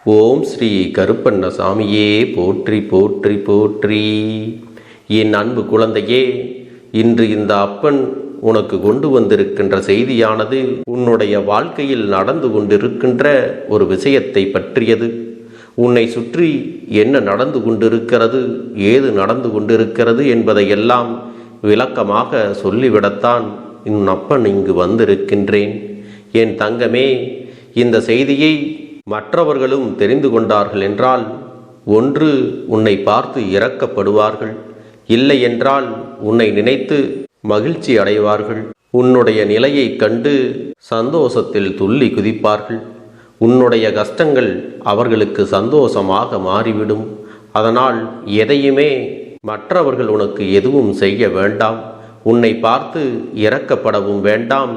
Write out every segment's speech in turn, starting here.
ஓம் ஸ்ரீ கருப்பண்ணசாமியே போற்றி போற்றி போற்றி. என் அன்பு குழந்தையே, இன்று இந்த அப்பன் உனக்கு கொண்டு வந்திருக்கின்ற செய்தியானது உன்னுடைய வாழ்க்கையில் நடந்து கொண்டிருக்கின்ற ஒரு விஷயத்தை பற்றியது. உன்னை சுற்றி என்ன நடந்து கொண்டிருக்கிறது, ஏது நடந்து கொண்டிருக்கிறது என்பதையெல்லாம் விளக்கமாக சொல்லிவிடத்தான் என் அப்பன் இங்கு வந்திருக்கின்றேன். என் தங்கமே, இந்த செய்தியை மற்றவர்களும் தெரிந்து கொண்டார்கள் என்றால், ஒன்று உன்னை பார்த்து இரக்கப்படுவார்கள், இல்லை என்றால் உன்னை நினைத்து மகிழ்ச்சி அடைவார்கள். உன்னுடைய நிலையை கண்டு சந்தோஷத்தில் துள்ளி குதிப்பார்கள். உன்னுடைய கஷ்டங்கள் அவர்களுக்கு சந்தோஷமாக மாறிவிடும். அதனால் எதையுமே மற்றவர்கள் உனக்கு எதுவும் செய்ய வேண்டாம். உன்னை பார்த்து இரக்கப்படவும் வேண்டாம்,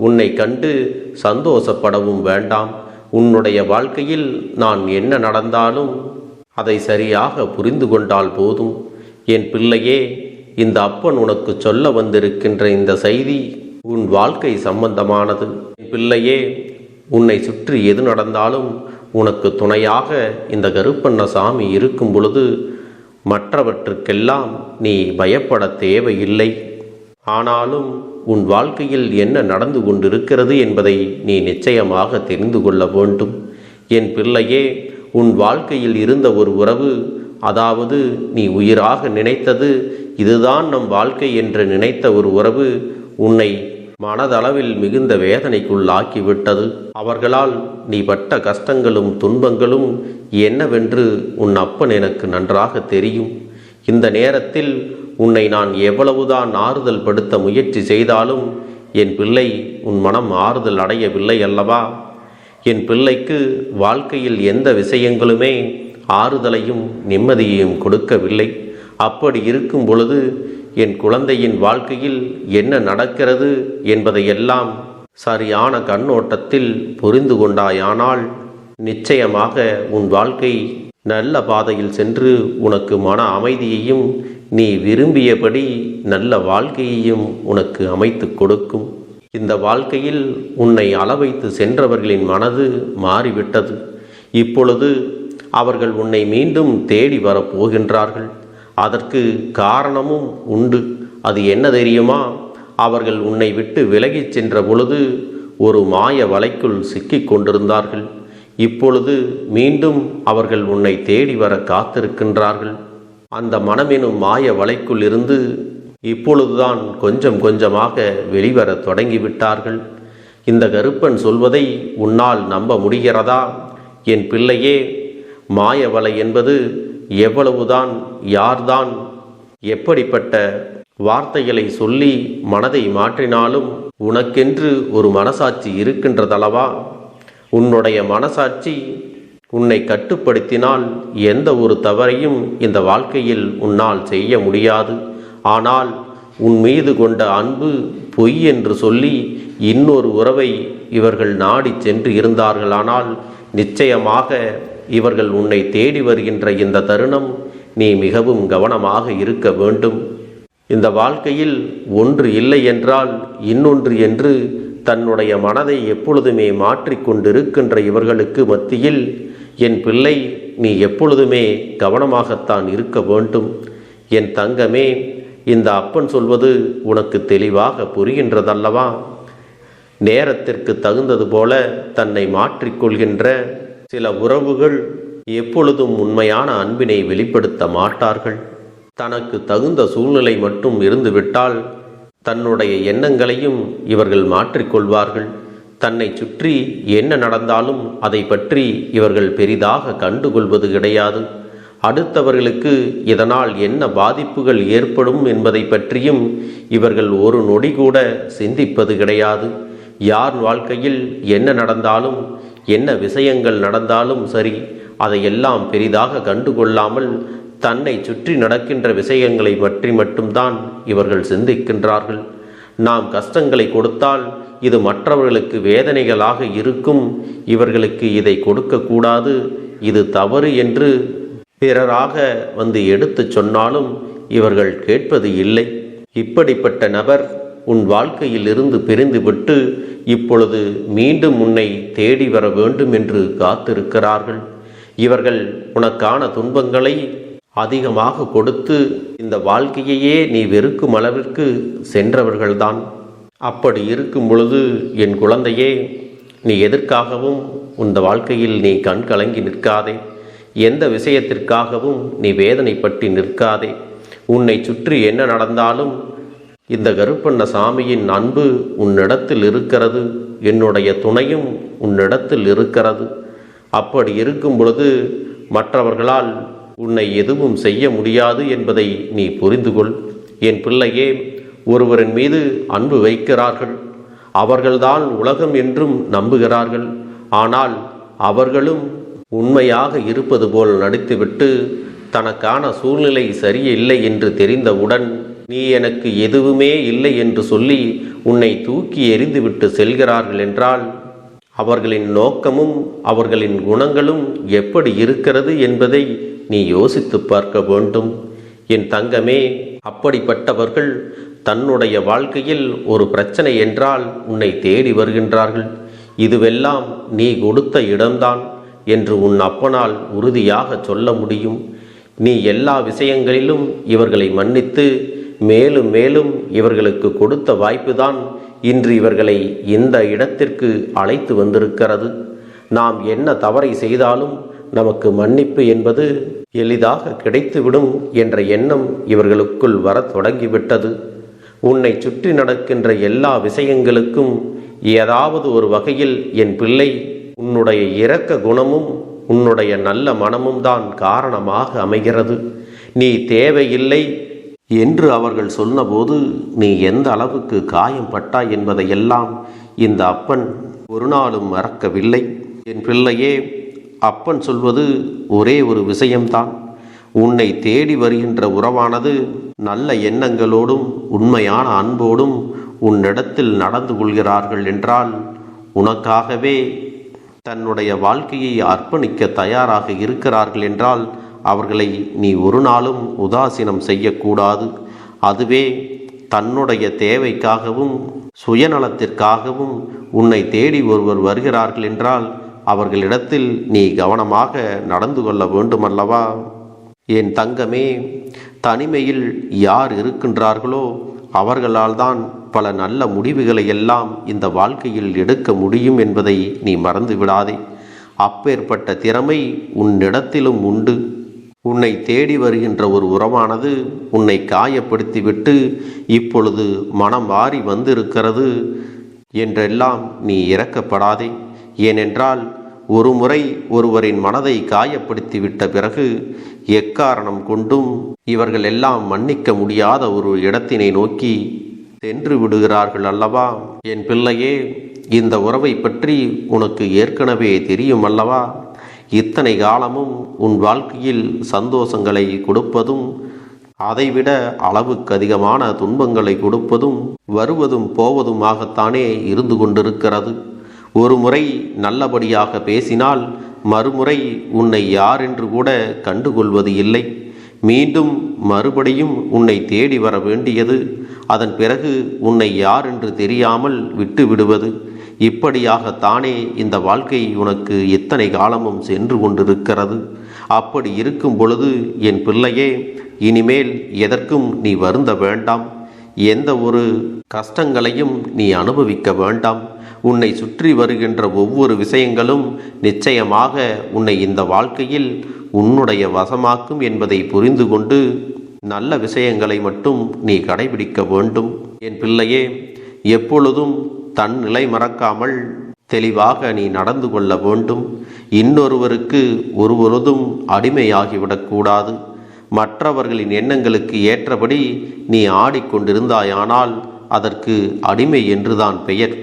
உன்னை கண்டு சந்தோஷப்படவும் வேண்டாம். உன்னுடைய வாழ்க்கையில் நான் என்ன நடந்தாலும் அதை சரியாக புரிந்து கொண்டால் போதும். என் பிள்ளையே, இந்த அப்பன் உனக்கு சொல்ல வந்திருக்கின்ற இந்த செய்தி உன் வாழ்க்கை சம்பந்தமானது. என் பிள்ளையே, உன்னை சுற்றி எது நடந்தாலும் உனக்கு துணையாக இந்த கருப்பண்ணசாமி இருக்கும் பொழுது மற்றவற்றுக்கெல்லாம் நீ பயப்பட தேவையில்லை. ஆனாலும் உன் வாழ்க்கையில் என்ன நடந்து கொண்டிருக்கிறது என்பதை நீ நிச்சயமாக தெரிந்து கொள்ள வேண்டும். என் பிள்ளையே, உன் வாழ்க்கையில் இருந்த ஒரு உறவு, அதாவது நீ உயிராக நினைத்தது, இதுதான் நம் வாழ்க்கை என்று நினைத்த ஒரு உறவு உன்னை மனதளவில் மிகுந்த வேதனைக்குள்ளாக்கிவிட்டது. அவர்களால் நீ பட்ட கஷ்டங்களும் துன்பங்களும் என்னவென்று உன் அப்பன் எனக்கு நன்றாக தெரியும். இந்த நேரத்தில் உன்னை நான் எவ்வளவுதான் ஆறுதல் படுத்த முயற்சி செய்தாலும் என் பிள்ளை உன் மனம் ஆறுதல் அடையவில்லை அல்லவா? என் பிள்ளைக்கு வாழ்க்கையில் எந்த விஷயங்களுமே ஆறுதலையும் நிம்மதியையும் கொடுக்கவில்லை. அப்படி இருக்கும் பொழுது என் குழந்தையின் வாழ்க்கையில் என்ன நடக்கிறது என்பதையெல்லாம் சரியான கண்ணோட்டத்தில் புரிந்து கொண்டாயானால் நிச்சயமாக உன் வாழ்க்கை நல்ல பாதையில் சென்று உனக்கு மன அமைதியையும் நீ விரும்பியபடி நல்ல வாழ்க்கையையும் உனக்கு அமைத்து கொடுக்கும். இந்த வாழ்க்கையில் உன்னை அளவைத்து சென்றவர்களின் மனது மாறிவிட்டது. இப்பொழுது அவர்கள் உன்னை மீண்டும் தேடி வரப்போகின்றார்கள். அதற்கு காரணமும் உண்டு. அது என்ன தெரியுமா? அவர்கள் உன்னை விட்டு விலகிச் சென்ற பொழுது ஒரு மாய வலைக்குள் சிக்கிக் கொண்டிருந்தார்கள். இப்பொழுது மீண்டும் அவர்கள் உன்னை தேடி வர காத்திருக்கின்றார்கள். அந்த மனமெனும் மாய வலைக்குள் இருந்து இப்பொழுதுதான் கொஞ்சம் கொஞ்சமாக வெளிவர தொடங்கிவிட்டார்கள். இந்த கருப்பன் சொல்வதை உன்னால் நம்ப முடிகிறதா? என் பிள்ளையே, மாய வலை என்பது எவ்வளவுதான் யார்தான் எப்படிப்பட்ட வார்த்தைகளை சொல்லி மனதை மாற்றினாலும் உனக்கென்று ஒரு மனசாட்சி இருக்கின்றதல்லவா? உன்னுடைய மனசாட்சி உன்னை கட்டுப்படுத்தினால் எந்த ஒரு தவறையும் இந்த வாழ்க்கையில் உன்னால் செய்ய முடியாது. ஆனால் உன் மீது கொண்ட அன்பு பொய் என்று சொல்லி இன்னொரு உறவை இவர்கள் நாடி சென்று இருந்தார்களானால் நிச்சயமாக இவர்கள் உன்னை தேடி வருகின்ற இந்த தருணம் நீ மிகவும் கவனமாக இருக்க வேண்டும். இந்த வாழ்க்கையில் ஒன்று இல்லை என்றால் இன்னொன்று என்று தன்னுடைய மனதை எப்பொழுதுமே மாற்றிக்கொண்டிருக்கின்ற இவர்களுக்கு மத்தியில் என் பிள்ளை, நீ எப்பொழுதுமே கவனமாகத்தான் இருக்க வேண்டும். என் தங்கமே, இந்த அப்பன் சொல்வது உனக்கு தெளிவாக புரிகின்றதல்லவா? நேரத்திற்கு தகுந்தது போல தன்னை மாற்றிக்கொள்கின்ற சில உறவுகள் எப்பொழுதும் உண்மையான அன்பினை வெளிப்படுத்த மாட்டார்கள். தனக்கு தகுந்த சூழ்நிலை மட்டும் இருந்துவிட்டால் தன்னுடைய எண்ணங்களையும் இவர்கள் மாற்றிக்கொள்வார்கள். தன்னை சுற்றி என்ன நடந்தாலும் அதை பற்றி இவர்கள் பெரிதாக கண்டுகொள்வது கிடையாது. அடுத்தவர்களுக்கு இதனால் என்ன பாதிப்புகள் ஏற்படும் என்பதை பற்றியும் இவர்கள் ஒரு நொடி கூட சிந்திப்பது கிடையாது. யார் வாழ்க்கையில் என்ன நடந்தாலும் என்ன விஷயங்கள் நடந்தாலும் சரி, அதையெல்லாம் பெரிதாக கண்டுகொள்ளாமல் தன்னை சுற்றி நடக்கின்ற விஷயங்களை பற்றி மட்டும்தான் இவர்கள் சிந்திக்கின்றார்கள். நாம் கஷ்டங்களை கொடுத்தால் இது மற்றவர்களுக்கு வேதனைகளாக இருக்கும், இவர்களுக்கு இதை கொடுக்கக்கூடாது, இது தவறு என்று பிறராக வந்து எடுத்துச் சொன்னாலும் இவர்கள் கேட்பது இல்லை. இப்படிப்பட்ட நபர் உன் வாழ்க்கையில் இருந்து பிரிந்துவிட்டு இப்பொழுது மீண்டும் உன்னை தேடி வர வேண்டும் என்று காத்திருக்கிறார்கள். இவர்கள் உனக்கான துன்பங்களை அதிகமாக கொடுத்து இந்த வாழ்க்கையையே நீ வெறுக்கும் அளவிற்கு சென்றவர்கள்தான். அப்படி இருக்கும் பொழுது என் குழந்தையே, நீ எதற்காகவும் இந்த வாழ்க்கையில் நீ கண் கலங்கி நிற்காதே. எந்த விஷயத்திற்காகவும் நீ வேதனைப்பட்டு நிற்காதே. உன்னை சுற்றி என்ன நடந்தாலும் இந்த கருப்பண்ண சாமியின் அன்பு உன்னிடத்தில் இருக்கிறது, என்னுடைய துணையும் உன்னிடத்தில் இருக்கிறது. அப்படி இருக்கும் பொழுது மற்றவர்களால் உன்னை எதுவும் செய்ய முடியாது என்பதை நீ புரிந்து கொள். என் பிள்ளையே, ஒருவரின் மீது அன்பு வைக்கிறார்கள், அவர்கள்தான் உலகம் என்றும் நம்புகிறார்கள். ஆனால் அவர்களும் உண்மையாக இருப்பது போல் நடித்துவிட்டு தனக்கான சூழ்நிலை சரியில்லை என்று தெரிந்தவுடன் நீ எனக்கு எதுவுமே இல்லை என்று சொல்லி உன்னை தூக்கி எறிந்துவிட்டு செல்கிறார்கள் என்றால் அவர்களின் நோக்கமும் அவர்களின் குணங்களும் எப்படி இருக்கிறது என்பதை நீ யோசித்து பார்க்க வேண்டும். என் தங்கமே, அப்படிப்பட்டவர்கள் தன்னுடைய வாழ்க்கையில் ஒரு பிரச்சனை என்றால் உன்னை தேடி வருகின்றார்கள். இதுவெல்லாம் நீ கொடுத்த இடம்தான் என்று உன் அப்பனால் உறுதியாக சொல்ல முடியும். நீ எல்லா விஷயங்களிலும் இவர்களை மன்னித்து மேலும் மேலும் இவர்களுக்கு கொடுத்த வாய்ப்புதான் இன்று இவர்களை இந்த இடத்திற்கு அழைத்து வந்திருக்கிறது. நாம் என்ன தவறை செய்தாலும் நமக்கு மன்னிப்பு என்பது எளிதாக கிடைத்துவிடும் என்ற எண்ணம் இவர்களுக்குள் வரத் தொடங்கிவிட்டது. உன்னை சுற்றி நடக்கின்ற எல்லா விஷயங்களுக்கும் ஏதாவது ஒரு வகையில் என் பிள்ளை உன்னுடைய இரக்க குணமும் உன்னுடைய நல்ல மனமும் தான் காரணமாக அமைகிறது. நீ தேவையில்லை என்று அவர்கள் சொன்னபோது நீ எந்த அளவுக்கு காயம் பட்டாய் என்பதையெல்லாம் இந்த அப்பன் ஒரு நாளும் மறக்கவில்லை. என் பிள்ளையே, அப்பன் சொல்வது ஒரே ஒரு விஷயம்தான். உன்னை தேடி வருகின்ற உறவானது நல்ல எண்ணங்களோடும் உண்மையான அன்போடும் உன்னிடத்தில் நடந்து கொள்கிறார்கள் என்றால், உனக்காகவே தன்னுடைய வாழ்க்கையை அர்ப்பணிக்க தயாராக இருக்கிறார்கள் என்றால் அவர்களை நீ ஒரு நாளும் உதாசீனம் செய்யக்கூடாது. அதுவே தன்னுடைய தேவைக்காகவும் சுயநலத்திற்காகவும் உன்னை தேடி ஒருவர் வருகிறார்கள் என்றால் அவர்களிடத்தில் நீ கவனமாக நடந்து கொள்ள வேண்டுமல்லவா? என் தங்கமே, தனிமையில் யார் இருக்கின்றார்களோ அவர்களால் தான் பல நல்ல முடிவுகளை எல்லாம் இந்த வாழ்க்கையில் எடுக்க முடியும் என்பதை நீ மறந்து விடாதே. அப்பேற்பட்ட திறமை உன்னிடத்திலும் உண்டு. உன்னை தேடி வருகின்ற ஒரு உறவானது உன்னை காயப்படுத்திவிட்டு இப்பொழுது மனம் மாறி வந்திருக்கிறது என்றெல்லாம் நீ இரக்கப்படாதே. ஏனென்றால் ஒரு முறை ஒருவரின் மனதை காயப்படுத்திவிட்ட பிறகு எக்காரணம் கொண்டும் இவர்கள் எல்லாம் மன்னிக்க முடியாத ஒரு இடத்தினை நோக்கி சென்று விடுகிறார்கள் அல்லவா? என் பிள்ளையே, இந்த உறவை பற்றி உனக்கு ஏற்கனவே தெரியும் அல்லவா? இத்தனை காலமும் உன் வாழ்க்கையில் சந்தோஷங்களை கொடுப்பதும் அதைவிட அளவுக்கு அதிகமான துன்பங்களை கொடுப்பதும் வருவதும் போவதுமாகத்தானே இருந்து கொண்டிருக்கிறது. ஒரு முறை நல்லபடியாக பேசினால் மறுமுறை உன்னை யார் என்று கூட கண்டுகொள்வது இல்லை. மீண்டும் மறுபடியும் உன்னை தேடி வர வேண்டியது, அதன் பிறகு உன்னை யார் என்று தெரியாமல் விட்டு விடுவது. இப்படியாகத்தானே இந்த வாழ்க்கை உனக்கு எத்தனை காலமும் சென்று கொண்டிருக்கிறது. அப்படி இருக்கும் பொழுது என் பிள்ளையே, இனிமேல் எதற்கும் நீ வருந்த வேண்டாம். எந்த ஒரு கஷ்டங்களையும் நீ அனுபவிக்க வேண்டாம். உன்னை சுற்றி வருகின்ற ஒவ்வொரு விஷயங்களும் நிச்சயமாக உன்னை இந்த வாழ்க்கையில் உன்னுடைய வசமாக்கும் என்பதை புரிந்து கொண்டு நல்ல விஷயங்களை மட்டும் நீ கடைபிடிக்க வேண்டும். என் பிள்ளையே, எப்பொழுதும் தன் நிலை மறக்காமல் தெளிவாக நீ நடந்து கொள்ள வேண்டும். இன்னொருவருக்கு ஒருபொழுதும் அடிமையாகிவிடக்கூடாது. மற்றவர்களின் எண்ணங்களுக்கு ஏற்றபடி நீ ஆடிக்கொண்டிருந்தாயானால் அதற்கு அடிமை என்றுதான் பெயர்.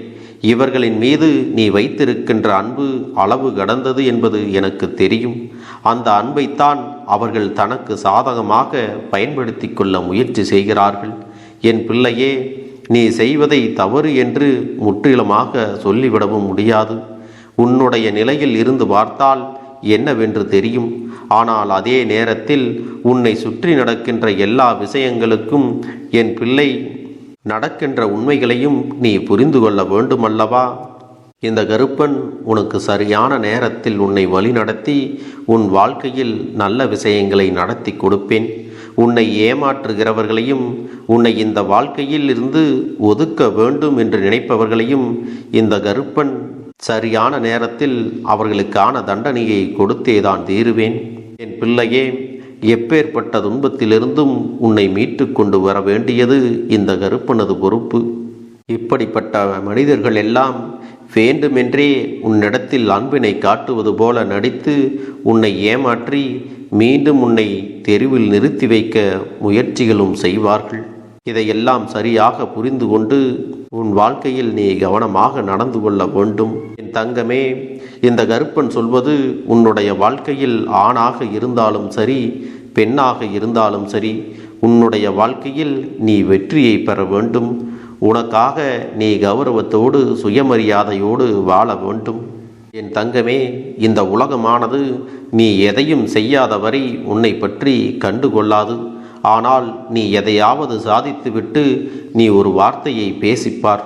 இவர்களின் மீது நீ வைத்திருக்கின்ற அன்பு அளவு கடந்தது என்பது எனக்கு தெரியும். அந்த அன்பைத்தான் அவர்கள் தனக்கு சாதகமாக பயன்படுத்தி கொள்ள முயற்சி செய்கிறார்கள். என் பிள்ளையே, நீ செய்வதை தவறு என்று முற்றிலுமாக சொல்லிவிடவும் முடியாது. உன்னுடைய நிலையில் இருந்து பார்த்தால் என்னவென்று தெரியும். ஆனால் அதே நேரத்தில் உன்னை சுற்றி நடக்கின்ற எல்லா விஷயங்களுக்கும் என் பிள்ளை நடக்கின்ற உண்மைகளையும் நீ புரிந்து கொள்ள வேண்டுமல்லவா? இந்த கருப்பன் உனக்கு சரியான நேரத்தில் உன்னை வழிநடத்தி உன் வாழ்க்கையில் நல்ல விஷயங்களை நடத்தி கொடுப்பேன். உன்னை ஏமாற்றுகிறவர்களையும் உன்னை இந்த வாழ்க்கையில் இருந்து ஒதுக்க வேண்டும் என்று நினைப்பவர்களையும் இந்த கருப்பன் சரியான நேரத்தில் அவர்களுக்கான தண்டனையை கொடுத்தேதான் தீருவேன். என் பிள்ளையே, எப்பேற்பட்ட துன்பத்திலிருந்தும் உன்னை மீட்டு கொண்டு வர வேண்டியது இந்த கருப்பனது பொறுப்பு. இப்படிப்பட்ட மனிதர்கள் எல்லாம் வேண்டுமென்றே உன்னிடத்தில் அன்பினை காட்டுவது போல நடித்து உன்னை ஏமாற்றி மீண்டும் உன்னை தெருவில் நிறுத்தி வைக்க முயற்சிகளும் செய்வார்கள். இதையெல்லாம் சரியாக புரிந்து கொண்டு உன் வாழ்க்கையில் நீ கவனமாக நடந்து கொள்ள வேண்டும். என் தங்கமே, இந்த கருப்பன் சொல்வது உன்னுடைய வாழ்க்கையில் ஆணாக இருந்தாலும் சரி, பெண்ணாக இருந்தாலும் சரி, உன்னுடைய வாழ்க்கையில் நீ வெற்றியை பெற வேண்டும். உனக்காக நீ கௌரவத்தோடு சுயமரியாதையோடு வாழ வேண்டும். என் தங்கமே, இந்த உலகமானது நீ எதையும் செய்யாத வரை உன்னை பற்றி கண்டுகொள்ளாது. ஆனால் நீ எதையாவது சாதித்துவிட்டு நீ ஒரு வார்த்தையை பேசிப்பார்,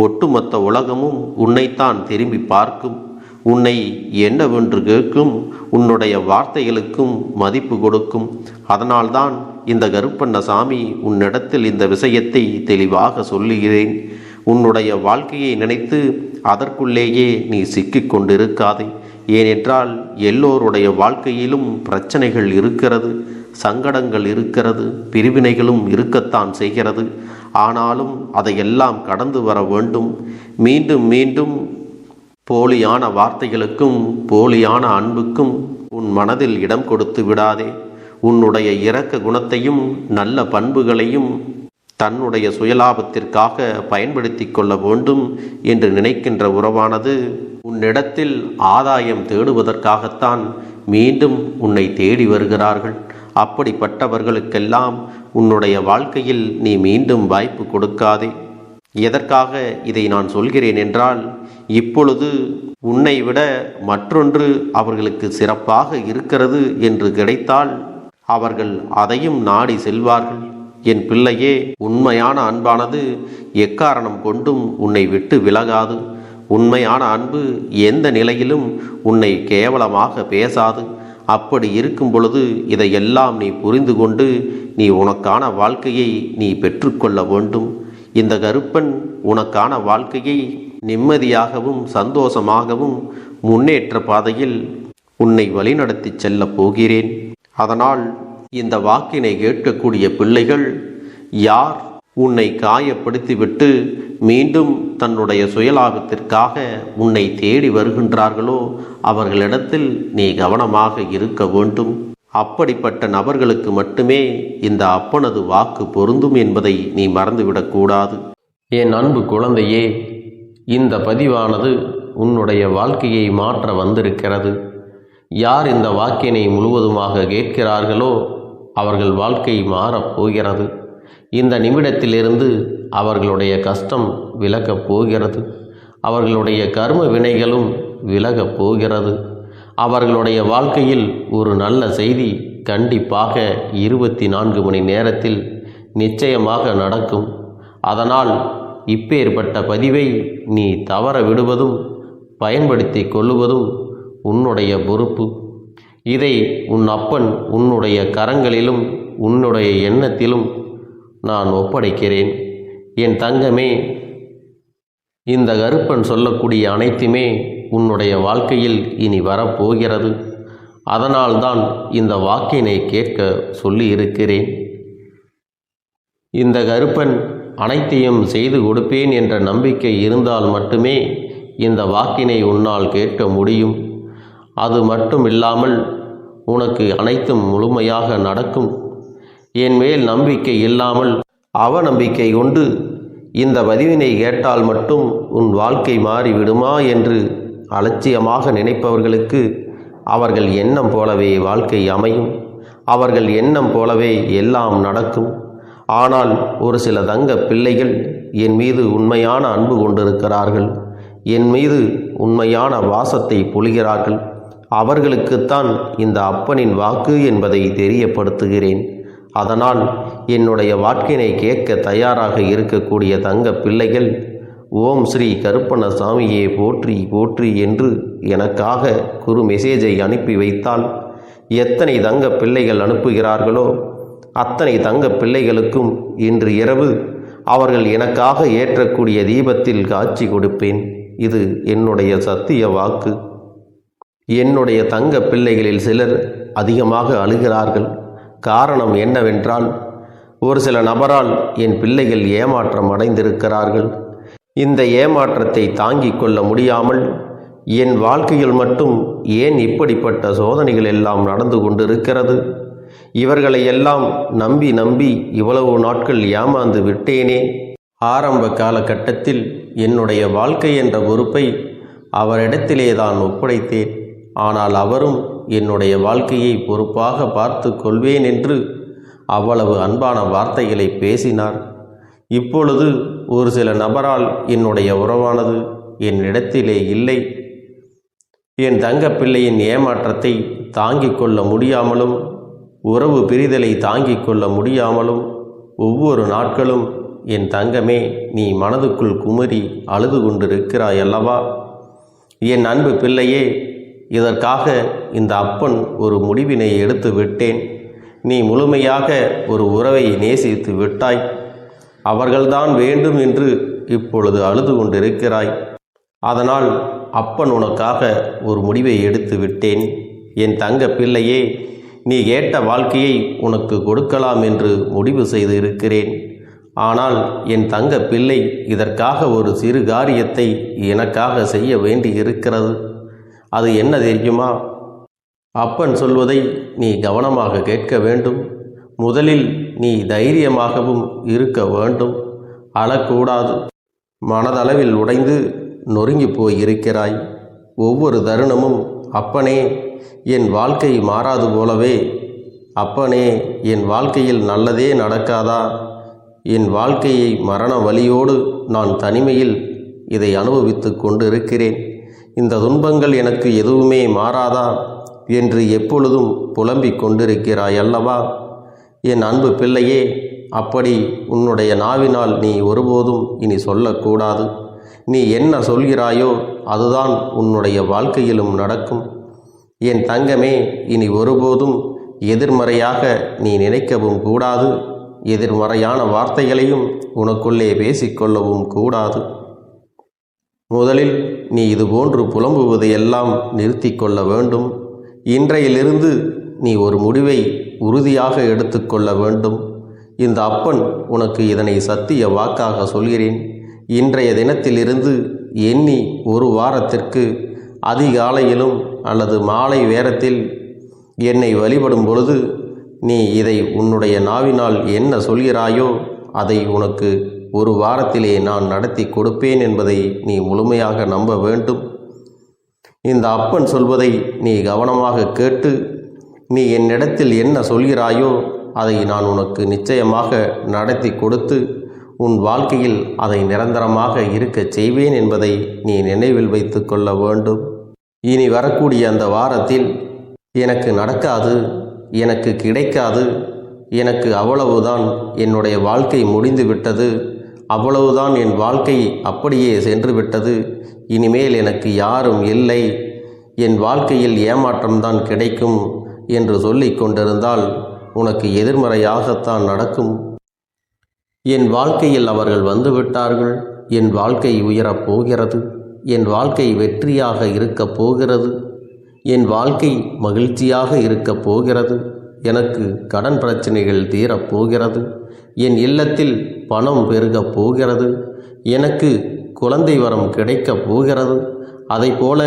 ஒட்டுமொத்த உலகமும் உன்னைத்தான் திரும்பி பார்க்கும். உன்னை என்னவென்று கேட்கும். உன்னுடைய வார்த்தைகளுக்கும் மதிப்பு கொடுக்கும். அதனால்தான் இந்த கருப்பண்ணசாமி உன்னிடத்தில் இந்த விஷயத்தை தெளிவாக சொல்லுகிறேன். உன்னுடைய வாழ்க்கையை நினைத்து அதற்குள்ளேயே நீ சிக்கிக் கொண்டிருக்காதே. ஏனென்றால் எல்லோருடைய வாழ்க்கையிலும் பிரச்சனைகள் இருக்கிறது, சங்கடங்கள் இருக்கிறது, பிரிவினைகளும் இருக்கத்தான் செய்கிறது. ஆனாலும் அதையெல்லாம் கடந்து வர வேண்டும். மீண்டும் மீண்டும் போலியான வார்த்தைகளுக்கும் போலியான அன்புக்கும் உன் மனதில் இடம் கொடுத்து விடாதே. உன்னுடைய இரக்க குணத்தையும் நல்ல பண்புகளையும் தன்னுடைய சுயலாபத்திற்காக பயன்படுத்தி கொள்ள வேண்டும் என்று நினைக்கின்ற உறவானது உன்னிடத்தில் ஆதாயம் தேடுவதற்காகத்தான் மீண்டும் உன்னை தேடி வருகிறார்கள். அப்படிப்பட்டவர்களுக்கெல்லாம் உன்னுடைய வாழ்க்கையில் நீ மீண்டும் வாய்ப்பு கொடுக்காதே. எதற்காக இதை நான் சொல்கிறேன் என்றால், இப்பொழுது உன்னை விட மற்றொன்று அவர்களுக்கு சிறப்பாக இருக்கிறது என்று கிடைத்தால் அவர்கள் அதையும் நாடி செல்வார்கள். என் பிள்ளையே, உண்மையான அன்பானது எக்காரணம் கொண்டும் உன்னை விட்டு விலகாது. உண்மையான அன்பு எந்த நிலையிலும் உன்னை கேவலமாக பேசாது. அப்படி இருக்கும் பொழுது இதையெல்லாம் நீ புரிந்து கொண்டு நீ உனக்கான வாழ்க்கையை நீ பெற்றுக்கொள்ள வேண்டும். இந்த கருப்பன் உனக்கான வாழ்க்கையை நிம்மதியாகவும் சந்தோஷமாகவும் முன்னேற்ற பாதையில் உன்னை வழிநடத்தி செல்லப் போகிறேன். அதனால் இந்த வாக்கினை கேட்கக்கூடிய பிள்ளைகள் யார் உன்னை காயப்படுத்திவிட்டு மீண்டும் தன்னுடைய சுயலாபத்திற்காக உன்னை தேடி வருகின்றார்களோ அவர்களிடத்தில் நீ கவனமாக இருக்க வேண்டும். அப்படிப்பட்ட நபர்களுக்கு மட்டுமே இந்த அப்பனது வாக்கு பொருந்தும் என்பதை நீ மறந்துவிடக்கூடாது. என் அன்பு குழந்தையே, இந்த பதிவானது உன்னுடைய வாழ்க்கையை மாற்ற வந்திருக்கிறது. யார் இந்த வாக்கினை முழுவதுமாக கேட்கிறார்களோ அவர்கள் வாழ்க்கை மாறப்போகிறது. இந்த நிமிடத்திலிருந்து அவர்களுடைய கஷ்டம் விலகப் போகிறது. அவர்களுடைய கர்ம வினைகளும் விலகப் போகிறது. அவர்களுடைய வாழ்க்கையில் ஒரு நல்ல செய்தி கண்டிப்பாக 24 மணி நேரத்தில் நிச்சயமாக நடக்கும். அதனால் இப்பேற்பட்ட பதிவை நீ தவற விடுவதும் பயன்படுத்தி கொள்ளுவதும் உன்னுடைய பொறுப்பு. இதை உன் அப்பன் உன்னுடைய கரங்களிலும் உன்னுடைய எண்ணத்திலும் நான் ஒப்படைக்கிறேன். என் தங்கமே, இந்த கருப்பன் சொல்லக்கூடிய அனைத்துமே உன்னுடைய வாழ்க்கையில் இனி வரப்போகிறது. அதனால்தான் இந்த வாக்கினை கேட்க சொல்லி இருக்கிறேன். இந்த கருப்பன் அனைத்தையும் செய்து கொடுப்பேன் என்ற நம்பிக்கை இருந்தால் மட்டுமே இந்த வாக்கினை உன்னால் கேட்க முடியும். அது மட்டும் இல்லாமல் உனக்கு அனைத்தும் முழுமையாக நடக்கும். என் மேல் நம்பிக்கை இல்லாமல் அவநம்பிக்கை கொண்டு இந்த பதிவினை கேட்டால் மட்டும் உன் வாழ்க்கை மாறிவிடுமா என்று அலட்சியமாக நினைப்பவர்களுக்கு அவர்கள் எண்ணம் போலவே வாழ்க்கை அமையும். அவர்கள் எண்ணம் போலவே எல்லாம் நடக்கும். ஆனால் ஒரு சில தங்க பிள்ளைகள் என் மீது உண்மையான அன்பு கொண்டிருக்கிறார்கள். என் மீது உண்மையான வாசத்தை பொழிகிறார்கள். அவர்களுக்குத்தான் இந்த அப்பனின் வாக்கு என்பதை தெரியப்படுத்துகிறேன். அதனால் என்னுடைய வாக்கினை கேட்க தயாராக இருக்கக்கூடிய தங்க பிள்ளைகள் ஓம் ஸ்ரீ கருப்பண்ணசாமியே போற்றி போற்றி என்று எனக்காக குறு மெசேஜை அனுப்பி வைத்தால் எத்தனை தங்க பிள்ளைகள் அனுப்புகிறார்களோ அத்தனை தங்க பிள்ளைகளுக்கும் இன்று இரவு அவர்கள் எனக்காக ஏற்றக்கூடிய தீபத்தில் காட்சி கொடுப்பேன். இது என்னுடைய சத்திய வாக்கு. என்னுடைய தங்க பிள்ளைகளில் சிலர் அதிகமாக அழுகிறார்கள். காரணம் என்னவென்றால், ஒரு சில நபரால் என் பிள்ளைகள் ஏமாற்றம் அடைந்திருக்கிறார்கள். இந்த ஏமாற்றத்தை தாங்கிக் கொள்ள முடியாமல் என் வாழ்க்கையில் மட்டும் ஏன் இப்படிப்பட்ட சோதனைகள் எல்லாம் நடந்து கொண்டிருக்கிறது? இவர்களை எல்லாம் நம்பி நம்பி இவ்வளவு நாட்கள் ஏமாந்து விட்டேனே. ஆரம்ப காலகட்டத்தில் என்னுடைய வாழ்க்கை என்ற பொறுப்பை அவரிடத்திலே தான் ஒப்படைத்தேன். ஆனால் அவரும் என்னுடைய வாழ்க்கையை பொறுப்பாக பார்த்து கொள்வேன் என்று அவ்வளவு அன்பான வார்த்தைகளை பேசினார். இப்பொழுது ஒரு சில நபரால் என்னுடைய உறவானது என்னிடத்திலே இல்லை. என் தங்க பிள்ளையின் ஏமாற்றத்தை தாங்கிக் கொள்ள முடியாமலும் உறவு பிரிதலை தாங்கிக் கொள்ள முடியாமலும் ஒவ்வொரு நாட்களும் என் தங்கமே நீ மனதுக்குள் குமரி அழுது கொண்டிருக்கிறாய் அல்லவா? என் அன்பு பிள்ளையே, இதற்காக இந்த அப்பன் ஒரு முடிவினை எடுத்து விட்டேன். நீ முழுமையாக ஒரு உறவை நேசித்து விட்டாய். அவர்கள்தான் வேண்டும் என்று இப்பொழுது அழுது கொண்டிருக்கிறாய். அதனால் அப்பன் உனக்காக ஒரு முடிவை எடுத்து விட்டேன். என் தங்க பிள்ளையே, நீ கேட்ட வாழ்க்கையை உனக்கு கொடுக்கலாம் என்று முடிவு செய்து இருக்கிறேன். ஆனால் என் தங்க பிள்ளை இதற்காக ஒரு சிறு காரியத்தை எனக்காக செய்ய வேண்டி இருக்கிறது. அது என்ன தெரியுமா? அப்பன் சொல்வதை நீ கவனமாக கேட்க வேண்டும். முதலில் நீ தைரியமாகவும் இருக்க வேண்டும். அழக்கூடாது. மனதளவில் உடைந்து நொறுங்கி போய் இருக்கிறாய். ஒவ்வொரு தருணமும் அப்பனே என் வாழ்க்கை மாறாது போலவே, அப்பனே என் வாழ்க்கையில் நல்லதே நடக்காதா, என் வாழ்க்கையை மரண வலியோடு நான் தனிமையில் இதை அனுபவித்து கொண்டு இருக்கிறேன். இந்த துன்பங்கள் எனக்கு எதுவுமே மாறாதா என்று எப்பொழுதும் புலம்பிக் கொண்டிருக்கிறாய் அல்லவா? என் அன்பு பிள்ளையே, அப்படி உன்னுடைய நாவினால் நீ ஒருபோதும் இனி சொல்லக்கூடாது. நீ என்ன சொல்கிறாயோ அதுதான் உன்னுடைய வாழ்க்கையிலும் நடக்கும். என் தங்கமே, இனி ஒருபோதும் எதிர்மறையாக நீ நினைக்கவும் கூடாது. எதிர்மறையான வார்த்தைகளையும் உனக்குள்ளே பேசிக்கொள்ளவும் கூடாது. முதலில் நீ இதுபோன்று புலம்புவதையெல்லாம் நிறுத்தி கொள்ள வேண்டும். இன்றையிலிருந்து நீ ஒரு முடிவை உறுதியாக எடுத்துக்கொள்ள வேண்டும். இந்த அப்பன் உனக்கு இதனை சத்திய வாக்காக சொல்கிறேன். இன்றைய தினத்திலிருந்து எண்ணி ஒரு வாரத்திற்கு அதிகாலையிலும் அல்லது மாலை நேரத்தில் என்னை வழிபடும் பொழுது நீ இதை உன்னுடைய நாவினால் என்ன சொல்கிறாயோ அதை உனக்கு ஒரு வாரத்திலே நான் நடத்தி கொடுப்பேன் என்பதை நீ முழுமையாக நம்ப வேண்டும். இந்த அப்பன் சொல்வதை நீ கவனமாக கேட்டு நீ என்னிடத்தில் என்ன சொல்கிறாயோ அதை நான் உனக்கு நிச்சயமாக நடத்தி கொடுத்து உன் வாழ்க்கையில் அதை நிரந்தரமாக இருக்கச் செய்வேன் என்பதை நீ நினைவில் வைத்து கொள்ள வேண்டும். இனி வரக்கூடிய அந்த வாரத்தில் எனக்கு நடக்காது, எனக்கு கிடைக்காது, எனக்கு அவ்வளவுதான், என்னுடைய வாழ்க்கை முடிந்து விட்டது, அவ்வளவுதான், என் வாழ்க்கை அப்படியே சென்று விட்டது, இனிமேல் எனக்கு யாரும் இல்லை, என் வாழ்க்கையில் ஏமாற்றம்தான் கிடைக்கும் என்று சொல்லிக் கொண்டிருந்தால் உனக்கு எதிர்மறையாகத்தான் நடக்கும். என் வாழ்க்கையில் அவர்கள் வந்துவிட்டார்கள், என் வாழ்க்கை உயரப் போகிறது, என் வாழ்க்கை வெற்றியாக இருக்கப் போகிறது, என் வாழ்க்கை மகிழ்ச்சியாக இருக்கப் போகிறது, எனக்கு கடன் பிரச்சனைகள் தீரப்போகிறது, என் இல்லத்தில் பணம் பெருகப் போகிறது, எனக்கு குழந்தை வரம் கிடைக்கப் போகிறது, அதைப்போல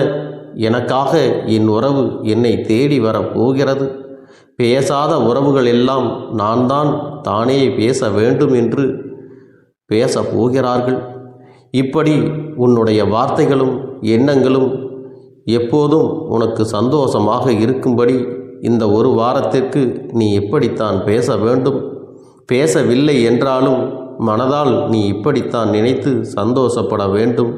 எனக்காக என் உறவு என்னை தேடி வரப்போகிறது, பேசாத உறவுகள் எல்லாம் நான் தான் தானே பேச வேண்டும் என்று பேசப் போகிறார்கள். இப்படி உன்னுடைய வார்த்தைகளும் எண்ணங்களும் எப்போதும் உனக்கு சந்தோஷமாக இருக்கும்படி இந்த ஒரு வாரத்திற்கு நீ எப்படித்தான் பேச வேண்டும். பேசவில்லை என்றாலும் மனதால் நீ இப்படித்தான் நினைத்து சந்தோஷப்பட வேண்டும்.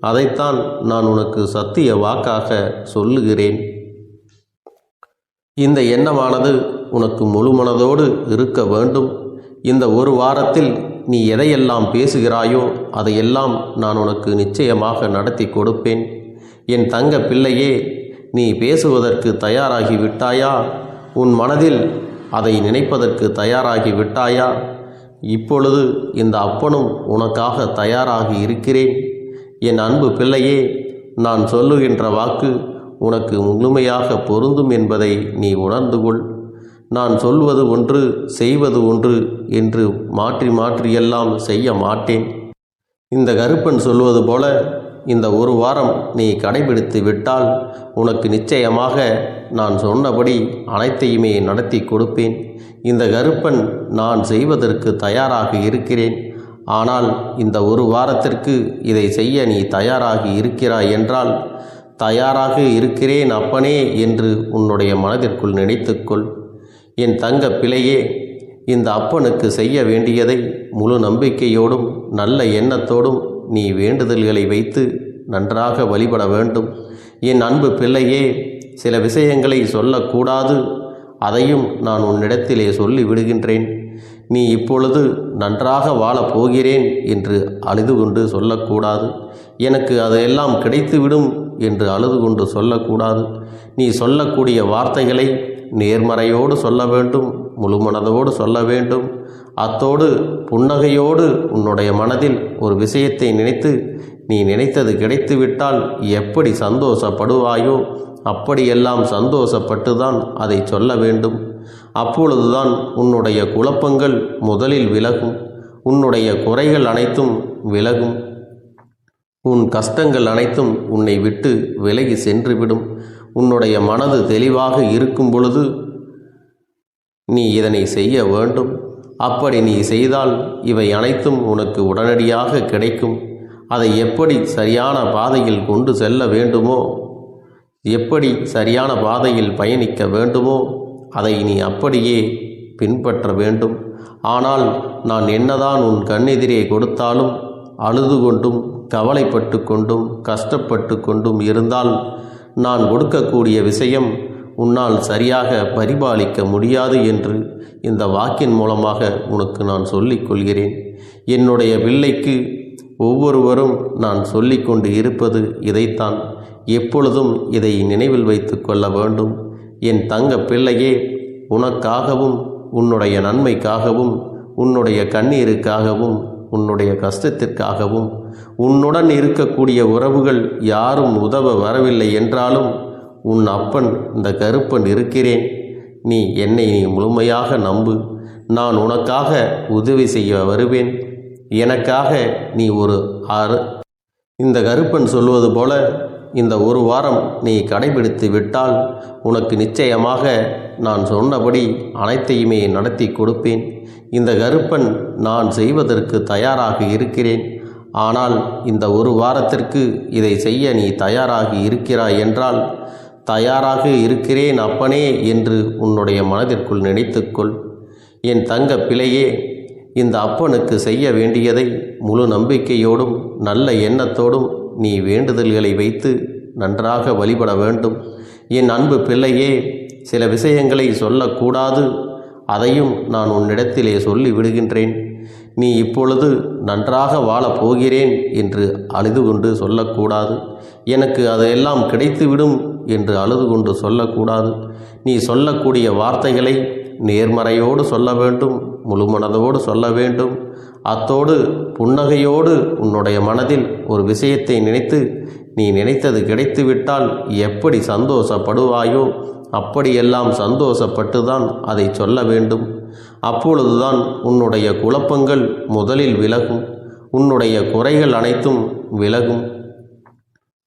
அதைத்தான் நான் உனக்கு சத்திய வாக்காக சொல்லுகிறேன். இந்த எண்ணமானது உனக்கு முழு மனதோடு இருக்க வேண்டும். இந்த ஒரு வாரத்தில் நீ எதையெல்லாம் பேசுகிறாயோ அதையெல்லாம் நான் உனக்கு நிச்சயமாக நடத்தி கொடுப்பேன். என் தங்க பிள்ளையே, நீ பேசுவதற்கு தயாராகி விட்டாயா? உன் மனதில் அதை நினைப்பதற்கு தயாராகி விட்டாயா? இப்பொழுது இந்த அப்பனும் உனக்காக தயாராகி இருக்கிறேன். என் அன்பு பிள்ளையே, நான் சொல்லுகின்ற வாக்கு உனக்கு முழுமையாக பொருந்தும் என்பதை நீ உணர்ந்து கொள். நான் சொல்வது ஒன்று செய்வது ஒன்று என்று மாற்றி மாற்றியெல்லாம் செய்ய மாட்டேன். இந்த கருப்பன் சொல்வது போல இந்த ஒரு வாரம் நீ கடைபிடித்து விட்டால் உனக்கு நிச்சயமாக நான் சொன்னபடி அனைத்தையுமே நடத்தி கொடுப்பேன். இந்த கருப்பன் நான் செய்வதற்கு தயாராக இருக்கிறேன். ஆனால் இந்த ஒரு வாரத்திற்கு இதை செய்ய நீ தயாராகி இருக்கிறாய் என்றால், தயாராக இருக்கிறேன் அப்பனே என்று உன்னுடைய மனதிற்குள் நினைத்துக்கொள். என் தங்க பிள்ளையே, இந்த அப்பனுக்கு செய்ய வேண்டியதை முழு நம்பிக்கையோடும் நல்ல எண்ணத்தோடும் நீ வேண்டுதல்களை வைத்து நன்றாக வழிபட வேண்டும். என் அன்பு பிள்ளையே, சில விஷயங்களை சொல்லக்கூடாது, அதையும் நான் உன்னிடத்திலே சொல்லி விடுகின்றேன். நீ இப்பொழுது நன்றாக வாழப் போகிறேன் என்று அழுது கொண்டு சொல்லக்கூடாது. எனக்கு அதையெல்லாம் கிடைத்துவிடும் என்று அழுது கொண்டு சொல்லக்கூடாது. நீ சொல்லக்கூடிய வார்த்தைகளை நேர்மறையோடு சொல்ல வேண்டும், முழு மனதோடு சொல்ல வேண்டும். அத்தோடு புன்னகையோடு உன்னுடைய மனதில் ஒரு விஷயத்தை நினைத்து நீ நினைத்தது கிடைத்துவிட்டால் எப்படி சந்தோஷப்படுவாயோ அப்படியெல்லாம் சந்தோஷப்பட்டுதான் அதை சொல்ல வேண்டும். அப்பொழுதுதான் உன்னுடைய குழப்பங்கள் முதலில் விலகும், உன்னுடைய குறைகள் அனைத்தும் விலகும், உன் கஷ்டங்கள் அனைத்தும் உன்னை விட்டு விலகி சென்றுவிடும். உன்னுடைய மனது தெளிவாக இருக்கும் பொழுது நீ இதனை செய்ய வேண்டும். அப்படி நீ செய்தால் இவை அனைத்தும் உனக்கு உடனடியாக கிடைக்கும். அதை எப்படி சரியான பாதையில் கொண்டு செல்ல வேண்டுமோ, எப்படி சரியான பாதையில் பயணிக்க வேண்டுமோ அதை நீ அப்படியே பின்பற்ற வேண்டும். ஆனால் நான் என்னதான் உன் கண்ணெதிரே கொடுத்தாலும் அழுது கொண்டும் கவலைப்பட்டு கொண்டும் கஷ்டப்பட்டு கொண்டும் இருந்தால் நான் கொடுக்கக்கூடிய விஷயம் உன்னால் சரியாக பரிபாலிக்க முடியாது என்று இந்த வாக்கின் மூலமாக உனக்கு நான் சொல்லிக் கொள்கிறேன். என்னுடைய பிள்ளைக்கு ஒவ்வொருவரும் நான் சொல்லிக்கொண்டு இருப்பது இதைத்தான். எப்பொழுதும் இதை நினைவில் வைத்து கொள்ள வேண்டும். என் தங்க பிள்ளையே, உனக்காகவும் உன்னுடைய நன்மைக்காகவும் உன்னுடைய கண்ணீருக்காகவும் உன்னுடைய கஷ்டத்திற்காகவும் உன்னுடன் இருக்கக்கூடிய உறவுகள் யாரும் உதவ வரவில்லை என்றாலும் உன் அப்பன் இந்த கருப்பன் இருக்கிறேன். நீ என்னை முழுமையாக நம்பு. நான் உனக்காக உதவி செய்ய வருவேன். எனக்காக நீ ஒரு இந்த கருப்பன் சொல்வது போல இந்த ஒரு வாரம் நீ கடைபிடித்து விட்டால் உனக்கு நிச்சயமாக நான் சொன்னபடி அனைத்தையுமே நடத்தி கொடுப்பேன். இந்த கருப்பன் நான் செய்வதற்கு தயாராக இருக்கிறேன். ஆனால் இந்த ஒரு வாரத்திற்கு இதை செய்ய நீ தயாராகி இருக்கிறாய் என்றால், தயாராக இருக்கிறேன் அப்பனே என்று உன்னுடைய மனதிற்குள் நினைத்துக்கொள். என் தங்க பிள்ளையே, இந்த அப்பனுக்கு செய்ய வேண்டியதை முழு நம்பிக்கையோடும் நல்ல எண்ணத்தோடும் நீ வேண்டுதல்களை வைத்து நன்றாக வழிபட வேண்டும். என் அன்பு பிள்ளையே, சில விஷயங்களை சொல்லக்கூடாது, அதையும் நான் உன்னிடத்திலே சொல்லி விடுகின்றேன். நீ இப்பொழுது நன்றாக வாழப் போகிறேன் என்று அழுது கொண்டு சொல்லக்கூடாது. எனக்கு அதையெல்லாம் கிடைத்துவிடும் என்று அழுது கொண்டு சொல்லக்கூடாது. நீ சொல்லக்கூடிய வார்த்தைகளை நேர்மறையோடு சொல்ல வேண்டும், முழு மனதோடு சொல்ல வேண்டும். அத்தோடு புன்னகையோடு உன்னுடைய மனதில் ஒரு விஷயத்தை நினைத்து நீ நினைத்தது கிடைத்துவிட்டால் எப்படி சந்தோஷப்படுவாயோ அப்படியெல்லாம் சந்தோஷப்பட்டுதான் அதை சொல்ல வேண்டும். அப்பொழுதுதான் உன்னுடைய குழப்பங்கள் முதலில் விலகும், உன்னுடைய குறைகள் அனைத்தும் விலகும்,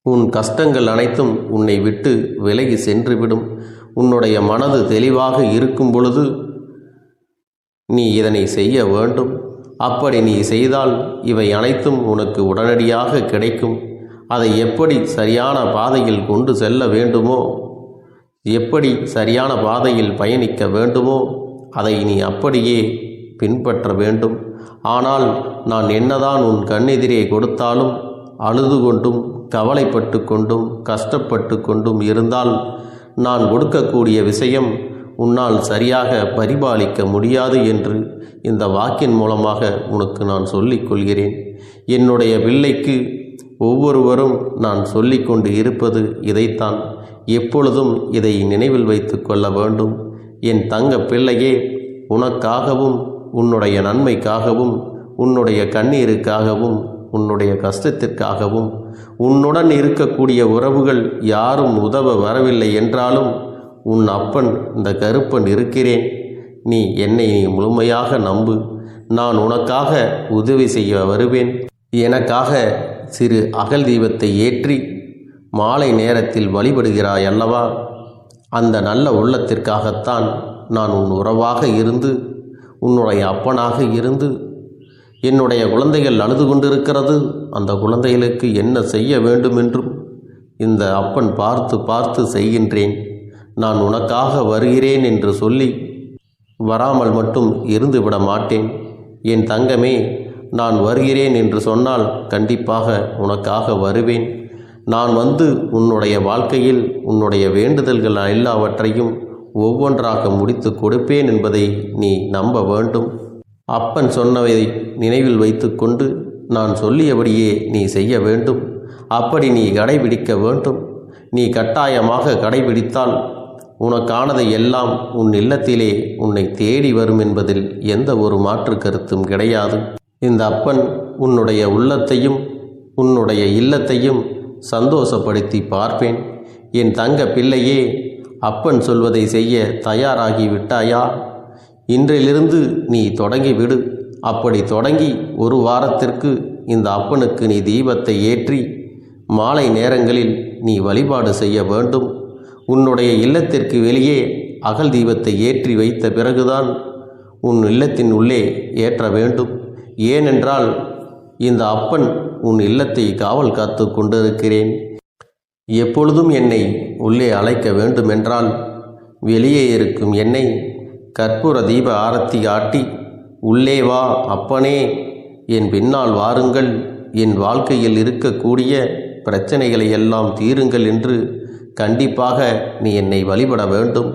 உன் கஷ்டங்கள் அனைத்தும் உன்னை விட்டு விலகி சென்றுவிடும். உன்னுடைய மனது தெளிவாக இருக்கும் பொழுது நீ இதனை செய்ய வேண்டும். அப்படி நீ செய்தால் இவை அனைத்தும் உனக்கு உடனடியாக கிடைக்கும். அதை எப்படி சரியான பாதையில் கொண்டு செல்ல வேண்டுமோ, எப்படி சரியான பாதையில் பயணிக்க வேண்டுமோ அதை நீ அப்படியே பின்பற்ற வேண்டும். ஆனால் நான் என்னதான் உன் கண்ணெதிரே கொடுத்தாலும் அழுது கொண்டும் கவலைப்பட்டு கொண்டும் கஷ்டப்பட்டு கொண்டும் இருந்தால் நான் கொடுக்கக்கூடிய விஷயம் உன்னால் சரியாக பரிபாலிக்க முடியாது என்று இந்த வாக்கின் மூலமாக உனக்கு நான் சொல்லிக் கொள்கிறேன். என்னுடைய பிள்ளைக்கு ஒவ்வொருவரும் நான் சொல்லிக்கொண்டு இருப்பது இதைத்தான். எப்பொழுதும் இதை நினைவில் வைத்து கொள்ள வேண்டும். என் தங்க பிள்ளையே, உனக்காகவும் உன்னுடைய நன்மைக்காகவும் உன்னுடைய கண்ணீருக்காகவும் உன்னுடைய கஷ்டத்திற்காகவும் உன்னுடன் இருக்கக்கூடிய உறவுகள் யாரும் உதவ வரவில்லை என்றாலும் உன் அப்பன் இந்த கருப்பன் இருக்கிறேன். நீ என்னை முழுமையாக நம்பு. நான் உனக்காக உதவி செய்ய வருவேன். எனக்காக சிறு அகல் தீபத்தை ஏற்றி மாலை நேரத்தில் வழிபடுகிறாய் அல்லவா? அந்த நல்ல உள்ளத்திற்காகத்தான் நான் உன் உறவாக இருந்து உன்னுடைய அப்பனாக இருந்து என்னுடைய குழந்தைகள் அழுது கொண்டிருக்கிறது, அந்த குழந்தைகளுக்கு என்ன செய்ய வேண்டும் என்றும் இந்த அப்பன் பார்த்து பார்த்து செய்கின்றேன். நான் உனக்காக வருகிறேன் என்று சொல்லி வராமல் மட்டும் இருந்து விட மாட்டேன். என் தங்கமே, நான் வருகிறேன் என்று சொன்னால் கண்டிப்பாக உனக்காக வருவேன். நான் வந்து உன்னுடைய வாழ்க்கையில் உன்னுடைய வேண்டுதல்கள் எல்லாவற்றையும் ஒவ்வொன்றாக முடித்து கொடுப்பேன் என்பதை நீ நம்ப வேண்டும். அப்பன் சொன்னவை நினைவில் வைத்துக்கொண்டு நான் சொல்லியபடியே நீ செய்ய வேண்டும். அப்படி நீ கடைபிடிக்க வேண்டும். நீ கட்டாயமாக கடைபிடித்தால் உனக்கானதை எல்லாம் உன் இல்லத்திலே உன்னை தேடி வரும் என்பதில் எந்த ஒரு மாற்று கருத்தும் கிடையாது. இந்த அப்பன் உன்னுடைய உள்ளத்தையும் உன்னுடைய இல்லத்தையும் சந்தோஷப்படுத்தி பார்ப்பேன். என் தங்க பிள்ளையே, அப்பன் சொல்வதை செய்ய தயாராகி விட்டாயா? இன்றிலிருந்து நீ தொடங்கிவிடு. அப்படி தொடங்கி ஒரு வாரத்திற்கு இந்த அப்பனுக்கு நீ தீபத்தை ஏற்றி மாலை நேரங்களில் நீ வழிபாடு செய்ய வேண்டும். உன்னுடைய இல்லத்திற்கு வெளியே அகல் தீபத்தை ஏற்றி வைத்த பிறகுதான் உன் இல்லத்தின் உள்ளே ஏற்ற வேண்டும். ஏனென்றால் இந்த அப்பன் உன் இல்லத்தை காவல் காத்து கொண்டிருக்கிறேன். எப்பொழுதும் என்னை உள்ளே அழைக்க வேண்டுமென்றால் வெளியே இருக்கும் என்னை கற்பூர தீப ஆரத்தி ஆட்டி உள்ளே வா அப்பனே, என் பின்னால் வாருங்கள், என் வாழ்க்கையில் இருக்கக்கூடிய பிரச்சனைகளை எல்லாம் தீருங்கள் என்று கண்டிப்பாக நீ என்னை வழிபட வேண்டும்.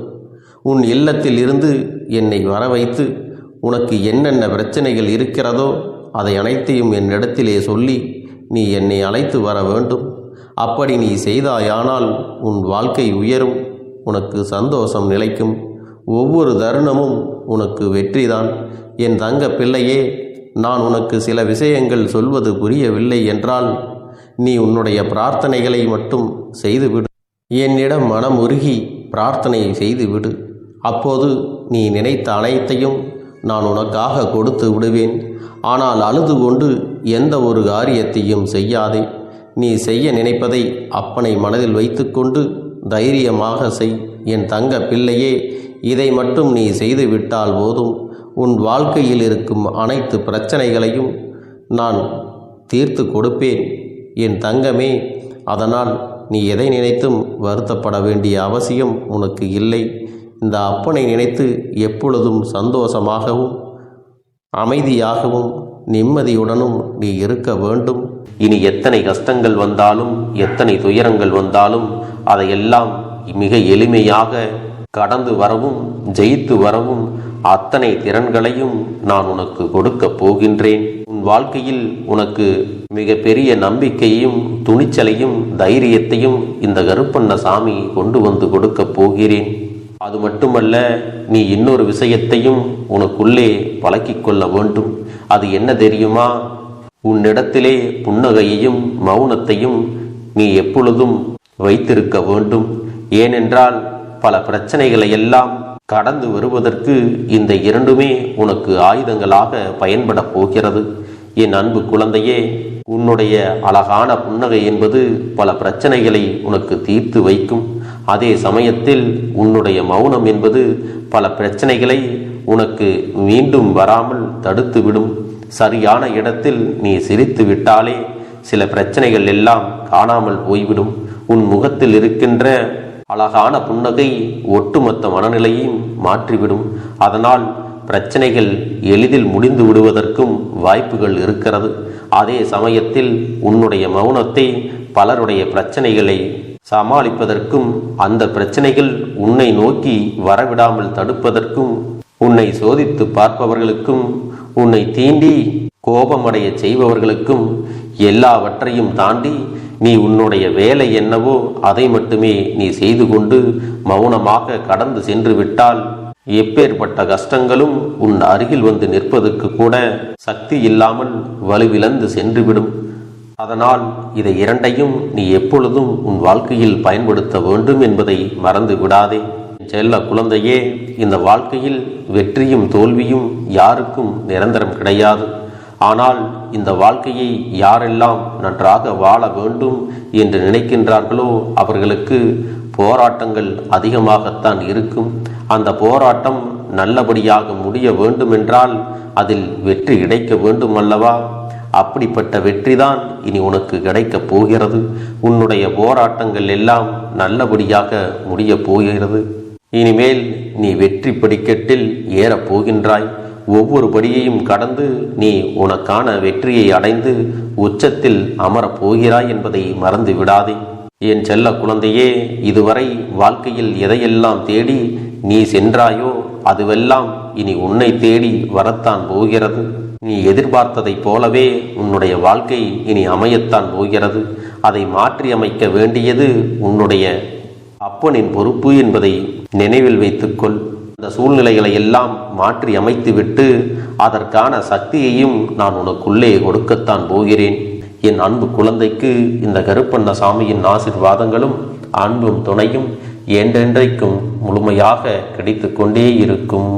உன் இல்லத்தில் இருந்து என்னை வர வைத்து உனக்கு என்னென்ன பிரச்சனைகள் இருக்கிறதோ அதை அனைத்தையும் என்னிடத்திலே சொல்லி நீ என்னை அழைத்து வர வேண்டும். அப்படி நீ செய்தாயானால் உன் வாழ்க்கை உயரும், உனக்கு சந்தோஷம் நிலைக்கும். ஒவ்வொரு தருணமும் உனக்கு வெற்றிதான். என் தங்க பிள்ளையே, நான் உனக்கு சில விஷயங்கள் சொல்வது புரியவில்லை என்றால் நீ உன்னுடைய பிரார்த்தனைகளை மட்டும் செய்துவிடு. என்னிடம் மனம் உருகி பிரார்த்தனை செய்துவிடு. அப்போது நீ நினைத்த அனைத்தையும் நான் உனக்காக கொடுத்து விடுவேன். ஆனால் அழுது கொண்டு எந்த ஒரு காரியத்தையும் செய்யாதே. நீ செய்ய நினைப்பதை அப்பனை மனதில் வைத்துக்கொண்டு தைரியமாக செய். என் தங்க பிள்ளையே, இதை மட்டும் நீ செய்துவிட்டால் போதும். உன் வாழ்க்கையில் இருக்கும் அனைத்து பிரச்சனைகளையும் நான் தீர்த்து கொடுப்பேன் என் தங்கமே. அதனால் நீ எதை நினைத்தும் வருத்தப்பட வேண்டிய அவசியம் உனக்கு இல்லை. இந்த அப்பனை நினைத்து எப்பொழுதும் சந்தோஷமாகவும் அமைதியாகவும் நிம்மதியுடனும் நீ இருக்க வேண்டும். இனி எத்தனை கஷ்டங்கள் வந்தாலும் எத்தனை துயரங்கள் வந்தாலும் அதையெல்லாம் மிக எளிமையாக கடந்து வரவும் ஜெயித்து வரவும் அத்தனை திறன்களையும் நான் உனக்கு கொடுக்க போகின்றேன். உன் வாழ்க்கையில் உனக்கு மிக பெரிய நம்பிக்கையையும் துணிச்சலையும் தைரியத்தையும் இந்த கருப்பண்ணசாமி கொண்டு வந்து கொடுக்க போகிறேன். அது மட்டுமல்ல, நீ இன்னொரு விஷயத்தையும் உனக்குள்ளே பழக்கிக் கொள்ள வேண்டும். அது என்ன தெரியுமா? உன்னிடத்திலே புன்னகையையும் மௌனத்தையும் நீ எப்பொழுதும் வைத்திருக்க வேண்டும். ஏனென்றால் பல பிரச்சனைகளை எல்லாம் கடந்து வருவதற்கு இந்த இரண்டுமே உனக்கு ஆயுதங்களாக பயன்பட போகிறது. என் அன்பு குழந்தையே, உன்னுடைய அழகான புன்னகை என்பது பல பிரச்சனைகளை உனக்கு தீர்த்து வைக்கும். அதே சமயத்தில் உன்னுடைய மௌனம் என்பது பல பிரச்சனைகளை உனக்கு மீண்டும் வராமல் தடுத்துவிடும். சரியான இடத்தில் நீ சிரித்து விட்டாலே சில பிரச்சனைகள் எல்லாம் காணாமல் போய்விடும். உன் முகத்தில் இருக்கின்ற அழகான புன்னகை ஒட்டுமொத்த மனநிலையையும் மாற்றிவிடும். அதனால் பிரச்சனைகள் எளிதில் முடிந்து விடுவதற்கும் வாய்ப்புகள் இருக்கிறது. அதே சமயத்தில் உன்னுடைய மௌனத்தை பலருடைய பிரச்சனைகளை சமாளிப்பதற்கும் அந்த பிரச்சனைகள் உன்னை நோக்கி வரவிடாமல் தடுப்பதற்கும் உன்னை சோதித்து பார்ப்பவர்களுக்கும் உன்னை தீண்டி கோபமடைய செய்பவர்களுக்கும் எல்லாவற்றையும் தாண்டி நீ உன்னுடைய வேலை என்னவோ அதை மட்டுமே நீ செய்து கொண்டு மௌனமாக கடந்து சென்று விட்டால் எப்பேற்பட்ட கஷ்டங்களும் உன் அருகில் வந்து நிற்பதற்கு கூட சக்தி இல்லாமல் வலுவிழந்து சென்றுவிடும். அதனால் இதை இரண்டையும் நீ எப்பொழுதும் உன் வாழ்க்கையில் பயன்படுத்த வேண்டும் என்பதை மறந்து விடாதே. செல்ல குழந்தையே, இந்த வாழ்க்கையில் வெற்றியும் தோல்வியும் யாருக்கும் நிரந்தரம் கிடையாது. ஆனால் இந்த வாழ்க்கையை யாரெல்லாம் நன்றாக வாழ வேண்டும் என்று நினைக்கின்றார்களோ அவர்களுக்கு போராட்டங்கள் அதிகமாகத்தான் இருக்கும். அந்த போராட்டம் நல்லபடியாக முடிய வேண்டுமென்றால் அதில் வெற்றி கிடைக்க வேண்டும் அல்லவா? அப்படிப்பட்ட வெற்றிதான் இனி உனக்கு கிடைக்கப் போகிறது. உன்னுடைய போராட்டங்கள் எல்லாம் நல்லபடியாக முடியப் போகிறது. இனிமேல் நீ வெற்றி படிக்கட்டில் ஏறப் போகின்றாய். ஒவ்வொரு படியையும் கடந்து நீ உனக்கான வெற்றியை அடைந்து உச்சத்தில் அமரப் போகிறாய் என்பதை மறந்து விடாதே. என் செல்ல குழந்தையே, இதுவரை வாழ்க்கையில் எதையெல்லாம் தேடி நீ சென்றாயோ அதுவெல்லாம் இனி உன்னை தேடி வரத்தான் போகிறது. நீ எதிர்பார்த்ததைப் போலவே உன்னுடைய வாழ்க்கை இனி அமையத்தான் போகிறது. அதை மாற்றி அமைக்க வேண்டியது உன்னுடைய அப்பனின் பொறுப்பு என்பதை நினைவில் வைத்துக்கொள். அந்த சூழ்நிலைகளை எல்லாம் மாற்றி அமைத்துவிட்டு அதற்கான சக்தியையும் நான் உனக்குள்ளே கொடுக்கத்தான் போகிறேன். என் அன்பு குழந்தைக்கு இந்த கருப்பண்ணசாமியின் ஆசீர்வாதங்களும் அன்பும் துணையும் என்றென்றைக்கும் முழுமையாக கிடைத்து கொண்டே இருக்கும்.